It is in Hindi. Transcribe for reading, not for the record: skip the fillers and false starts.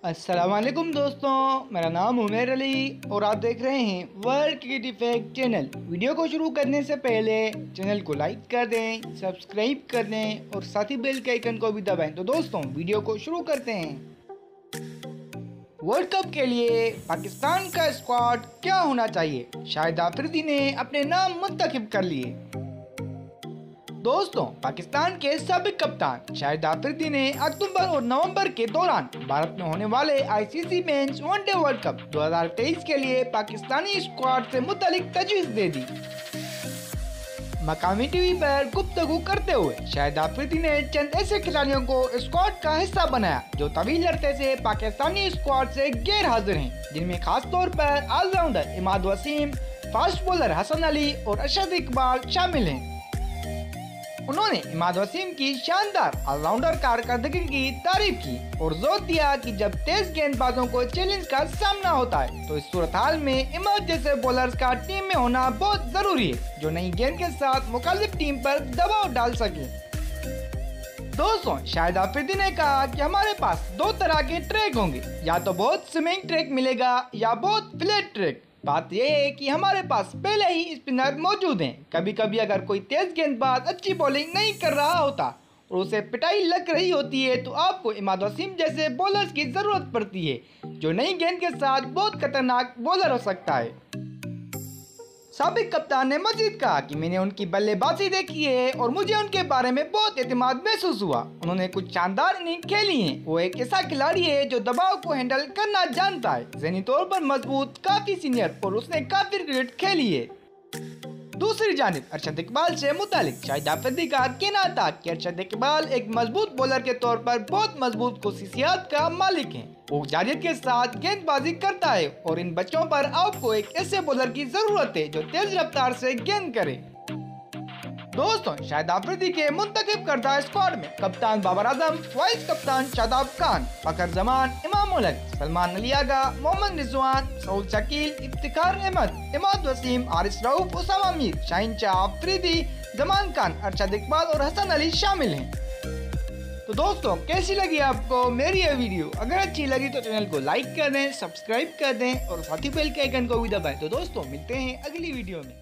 अस्सलामुअलैकुम दोस्तों, मेरा नाम उमर अली और आप देख रहे हैं world cricket effect channel. Video को शुरू करने से पहले चैनल को लाइक कर दें, सब्सक्राइब कर दें और साथ ही बेल के आइकन को भी दबाएं। तो दोस्तों वीडियो को शुरू करते हैं। वर्ल्ड कप के लिए पाकिस्तान का स्क्वाड क्या होना चाहिए? शाहिद अफरीदी ने अपने नाम मुंतखब कर लिए। दोस्तों, पाकिस्तान के साबिक कप्तान शाहिद अफरीदी ने अक्टूबर और नवंबर के दौरान भारत में होने वाले ICC men's one day world cup 2023 के लिए पाकिस्तानी स्क्वाड से मुतालिक तजवीज़ दे दी। मकामी टीवी पर गुफ्तगू करते हुए शाहिद अफरीदी ने चंद ऐसे खिलाड़ियों को स्क्वाड का हिस्सा बनाया जो तवील अरसे से पाकिस्तानी स्क्वाड से गैर हाजिर हैं, जिनमें खास तौर पर allrounder Imad Wasim, fast bowler Hasan Ali और अरशद इकबाल शामिल हैं। उन्होंने इमाद वसीम की शानदार ऑलराउंडर कारकर्दगी की तारीफ की और जोर दिया कि जब तेज गेंदबाजों को चैलेंज का सामना होता है तो इस सूरत हाल में इमाद जैसे बॉलर्स का टीम में होना बहुत जरूरी है जो नई गेंद के साथ मुखालिफ टीम पर दबाव डाल सके। दोस्तों, शाहिद अफरीदी ने कहा कि हमारे पास दो तरह के ट्रैक होंगे, या तो बहुत स्विंग ट्रैक मिलेगा या बहुत फ्लैट ट्रैक। बात यह है कि हमारे पास पहले ही स्पिनर मौजूद हैं। कभी कभी अगर कोई तेज गेंदबाज अच्छी बॉलिंग नहीं कर रहा होता और उसे पिटाई लग रही होती है तो आपको इमाद वसीम जैसे बॉलर्स की जरूरत पड़ती है जो नई गेंद के साथ बहुत खतरनाक बॉलर हो सकता है। साबिक कप्तान ने मजीद कहा कि मैंने उनकी बल्लेबाजी देखी है और मुझे उनके बारे में बहुत एतमाद महसूस हुआ। उन्होंने कुछ शानदार इनिंग खेली हैं। वो एक ऐसा खिलाड़ी है जो दबाव को हैंडल करना जानता है, ज़हनी तौर पर मजबूत, काफी सीनियर और उसने काफी क्रिकेट खेली है। दूसरी जानिब अरशद इकबाल से मुतालिक शाहिद अफरीदी का कहना था कि अरशद इकबाल एक मजबूत बॉलर के तौर पर बहुत मजबूत खुसूसियात का मालिक है। वो जारियत के साथ गेंदबाजी करता है और इन बच्चों पर आपको एक ऐसे बॉलर की जरूरत है जो तेज रफ्तार से गेंद करे। दोस्तों, शाहिद अफरीदी के मुंतखब करदा स्क्वाड में कप्तान बाबर आजम, वाइस कप्तान शादाब खान, फखर जमान, इमाम उल हक, सलमान अली आगा, मोहम्मद रिजवान, सऊद शकील, इफ्तिखार अहमद, इमाद वसीम, हारिस रऊफ, उसामा मीर, शाहीन शाह अफरीदी, जमान खान, अरशद इकबाल और हसन अली शामिल हैं। तो दोस्तों, कैसी लगी आपको मेरी ये वीडियो? अगर अच्छी लगी तो चैनल को लाइक कर दें, सब्सक्राइब कर दें और साथ ही बेल के आइकन को भी दबाएं। तो दोस्तों मिलते हैं अगली वीडियो में।